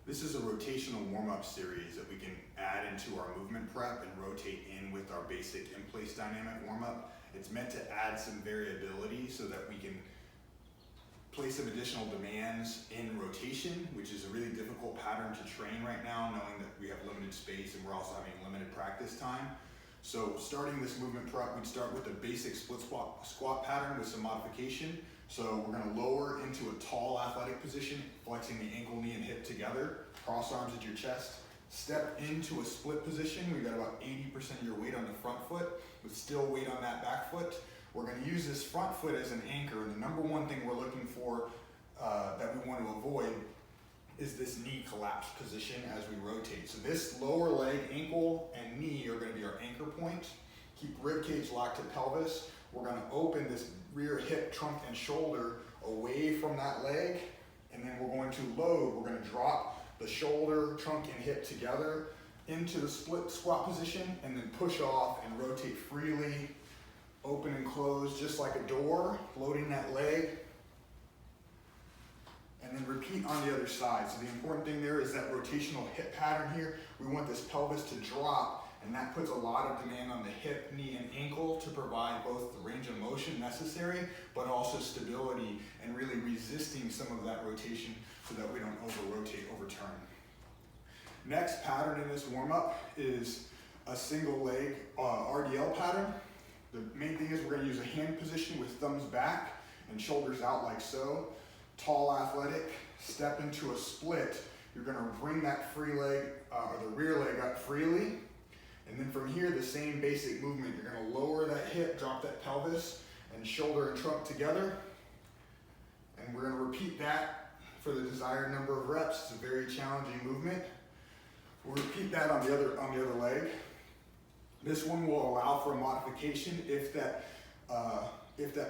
This is a rotational warm-up series that we can add into our movement prep and rotate in with our basic in-place dynamic warm-up. It's meant to add some variability so that we can place some additional demands in rotation, which is a really difficult pattern to train right now, knowing that we have limited space and we're also having limited practice time. So starting this movement prep, we'd start with a basic split squat pattern with some modification. So we're gonna lower into a tall athletic position, flexing the ankle, knee, and hip together, cross arms at your chest, step into a split position. We've got about 80% of your weight on the front foot, with still weight on that back foot. We're gonna use this front foot as an anchor, and the number one thing we're looking for that we want to avoid is this knee collapse position as we rotate. So this lower leg, ankle, and knee are gonna be our anchor point. Keep rib cage locked to pelvis. We're gonna open this rear hip, trunk, and shoulder away from that leg, and then we're going to load. We're gonna drop the shoulder, trunk, and hip together into the split squat position, and then push off and rotate freely, open and close just like a door, loading that leg, and then repeat on the other side. So the important thing there is that rotational hip pattern here. We want this pelvis to drop, and that puts a lot of demand on the hip, knee, and ankle to provide both the range of motion necessary, but also stability and really resisting some of that rotation so that we don't over-rotate, overturn. Next pattern in this warm-up is a single leg RDL pattn. The main thing is we're gonna use a hand position with thumbs back and shoulders out like so. Tall athletic, step into a split. You're gonna bring that free leg, or the rear leg up freely. And then from here, the same basic movement. You're gonna lower that hip, drop that pelvis, and shoulder and trunk together. And we're gonna repeat that for the desired number of reps. It's a very challenging movement. We'll repeat that on the other leg. This one will allow for a modification if that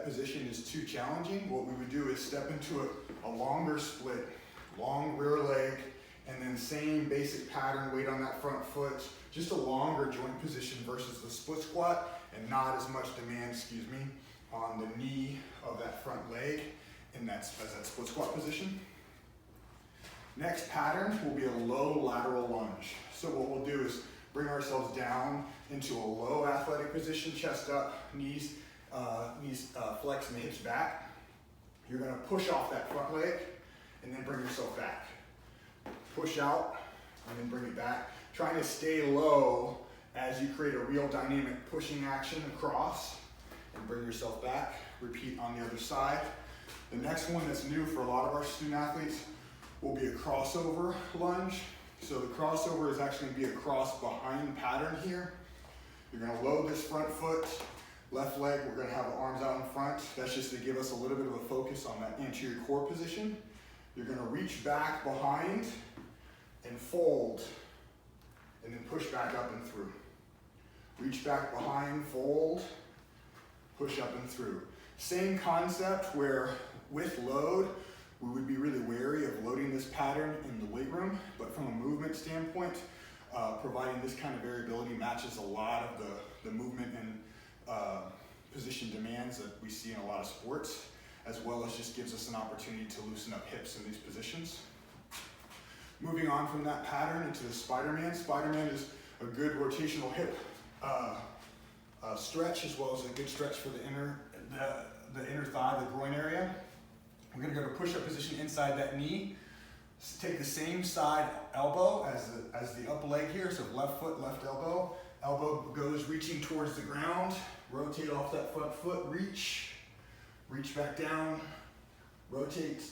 position is too challenging. What we would do is step into a longer split, long rear leg, and then same basic pattern, weight on that front foot, just a longer joint position versus the split squat, and not as much demand, on the knee of that front leg as that split squat position. Next pattern will be a low lateral lunge. So what we'll do is bring ourselves down into a low athletic position, chest up, knees flex and the hips back. You're gonna push off that front leg and then bring yourself back. Push out and then bring it back. Trying to stay low as you create a real dynamic pushing action across and bring yourself back. Repeat on the other side. The next one that's new for a lot of our student athletes will be a crossover lunge. So the crossover is actually gonna be a cross behind pattern here. You're gonna load this front foot, left leg, we're gonna have the arms out in front. That's just to give us a little bit of a focus on that anterior core position. You're gonna reach back behind and fold, and then push back up and through. Reach back behind, fold, push up and through. Same concept where with load, we would be really wary of loading this pattern in the weight room, but from a movement standpoint, providing this kind of variability matches a lot of the movement and position demands that we see in a lot of sports, as well as just gives us an opportunity to loosen up hips in these positions. Moving on from that pattern into the Spider-Man. Spider-Man is a good rotational hip stretch, as well as a good stretch for the inner thigh, the groin area. We're gonna go to push-up position inside that knee. Take the same side elbow as the up leg here, so left foot, left elbow. Elbow goes reaching towards the ground. Rotate off that front foot, reach back down, rotate.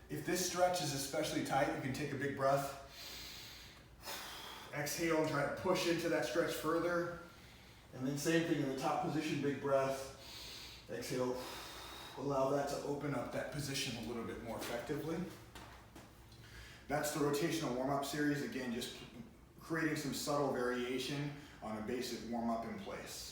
If this stretch is especially tight, you can take a big breath. Exhale and try to push into that stretch further. And then same thing in the top position, big breath. Exhale, allow that to open up that position a little bit more effectively. That's the rotational warm-up series. Again, just creating some subtle variation on a basic warm-up in place.